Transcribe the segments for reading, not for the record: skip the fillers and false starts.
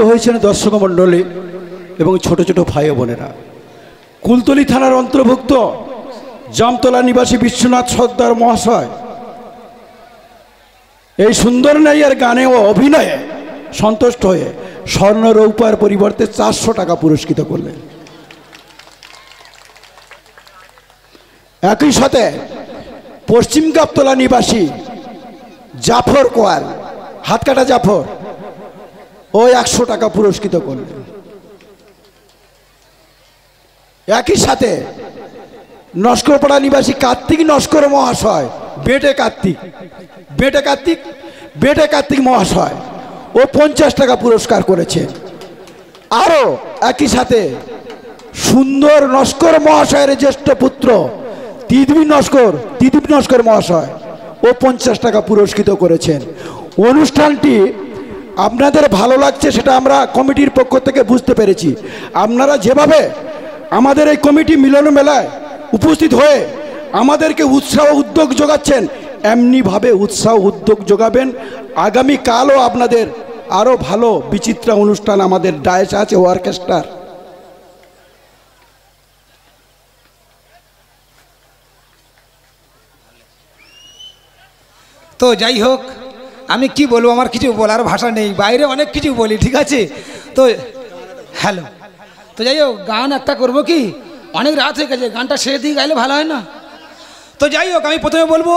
হয়েছেন দর্শক মণ্ডলী এবং ছোট ছোট ভাই বোনেরা। কুলতলি থানার অন্তর্ভুক্ত জামতলা নিবাসী বিশ্বনাথ সর্দার মহাশয় এই সুন্দর নাইয়ার গানে ও অভিনয়ে সন্তুষ্ট হয়ে স্বর্ণ রৌপার পরিবর্তে 400 টাকা পুরস্কৃত করলেন। একই সাথে পশ্চিম গাবতলা নিবাসী জাফর কোয়াল, হাতকাটা জাফর, ও 100 টাকা পুরস্কৃত করলেন। একই সাথে নস্করপাড়া নিবাসী কার্তিক নস্কর মহাশয়, বেটে কার্তিক মহাশয়, ও 50 টাকা পুরস্কার করেছেন। আরও একই সাথে সুন্দর নস্কর মহাশয়ের জ্যেষ্ঠ পুত্র তিদিপ নস্কর মহাশয়, ও 50 টাকা পুরস্কৃত করেছেন। অনুষ্ঠানটি আপনাদের ভালো লাগছে সেটা আমরা কমিটির পক্ষ থেকে বুঝতে পেরেছি। আপনারা যেভাবে আমাদের এই কমিটি মিলন মেলায় উপস্থিত হয়ে আমাদেরকে উৎসাহ উদ্যোগ যোগাচ্ছেন, এমনিভাবে উৎসাহ উদ্যোগ যোগাবেন। আগামীকালও আপনাদের আরও ভালো বিচিত্র অনুষ্ঠান আমাদের ডায়েস আছে, অর্কেস্ট্রার। তো যাই হোক, আমি কি বলবো, আমার কিছু বলার ভাষা নেই, বাইরে অনেক কিছু বলি, ঠিক আছে। তো হ্যালো, তো যাই হোক, গান একটা করবো কি, অনেক রাত হয়ে গেছে, গানটা শেষ দিয়ে গাইলে ভালো হয় না? তো যাই হোক, আমি প্রথমে বলবো,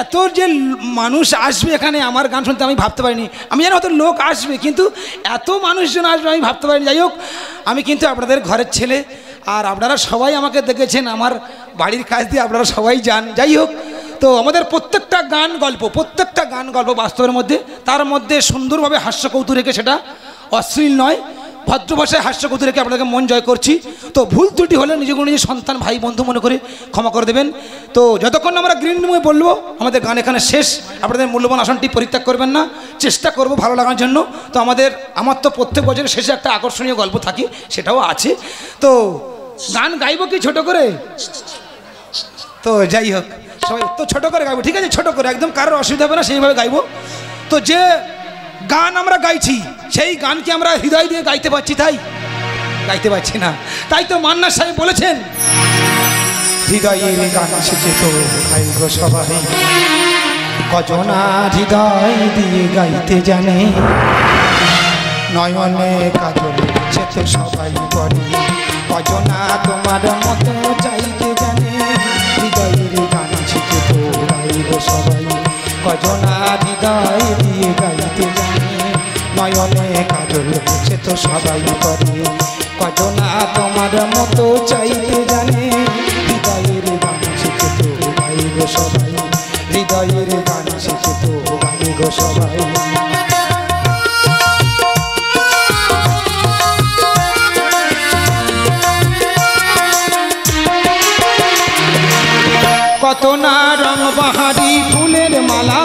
এত যে মানুষ আসবে এখানে আমার গান শুনতে আমি ভাবতে পারিনি। আমি জানি হয়তো লোক আসবে, কিন্তু এত মানুষজন আসবে আমি ভাবতে পারিনি। যাই হোক, আমি কিন্তু আপনাদের ঘরের ছেলে, আর আপনারা সবাই আমাকে দেখেছেন, আমার বাড়ির কাজ দিয়ে আপনারা সবাই যান। যাই হোক, তো আমাদের প্রত্যেকটা গান গল্প বাস্তবের মধ্যে, তার মধ্যে সুন্দরভাবে হাস্য কৌতুক রেখে, সেটা অশ্লীল নয়, ভদ্র ভাষায় হাস্য কৌতুক রেখে আপনাদেরকে মন জয় করছি। তো ভুল ত্রুটি হলে নিজের সন্তান ভাই বন্ধু মনে করে ক্ষমা করে দেবেন। তো যতক্ষণ আমরা গ্রিন রুমে বলবো আমাদের গান এখানে শেষ, আপনাদের মূল্যবান আসনটি পরিত্যাগ করবেন না, চেষ্টা করব ভালো লাগার জন্য। তো আমার তো প্রত্যেক বছরের শেষে একটা আকর্ষণীয় গল্প থাকে, সেটাও আছে। তো গান গাইবো কি ছোট করে? তো যাই হোক, সবাই তো ছোট করে গাইবো, ঠিক আছে? ছোট করে, একদম কারোর অসুবিধা হবে না, সেইভাবে গাইবো। তো যে গান আমরা গাইছি সেই গানকে আমরা হৃদয় দিয়ে গাইতে পারছি, তাই গাইতে পারছি না। তাই তো মান্না সাহেব বলেছেন, হৃদয়ের গান শিখে তো গাইবো সবাই, কজনা হৃদয় দিয়ে গাইতে জানে, নয়নে কাজল সে তো সবাই পড়ে, কজনা তোমার মতো চাইতে জানে, হৃদয়ের গান শিখে তো গাইবো সবাই, কজনা হৃদয় দিয়ে গাইতে জানে, নয়নে কাজল সে তো সবাই করে, কজনা তোমার মতো চাইতে জানে, হৃদয়ের গান শিখে তো গাইবো সবাই, হৃদয়ের গান শিখে তো গাইবো সবাই। কত না রং বাহারি ফুলের মালা,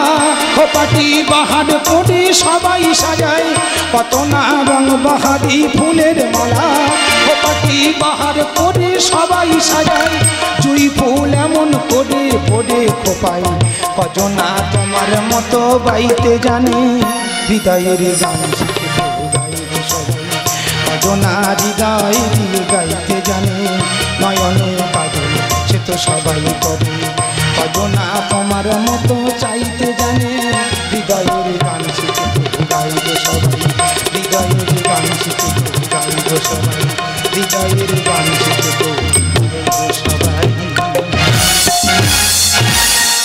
খোপাটি বাহার করে সবাই সাজায়, কত না রং বাহারি ফুলের মালা, খোপাটি বাহার করে সবাই সাজায়, জুঁই ফুল এমন করে পড়ে খোপায়, কজনা তোমার মতো বাইতে জানে, হৃদয়ের গান শিখে গাইতে সবাই, কজনা হৃদয় দিয়ে গাইতে জানে, নয়নে কাজল সে তো সবাই করে, কজনা তোমার মতো চাইতে জানে, হৃদয়ের গান শিখে গাইবো সবাই, হৃদয়ের গান শিখে গাইবো সবাই, হৃদয়ের গান।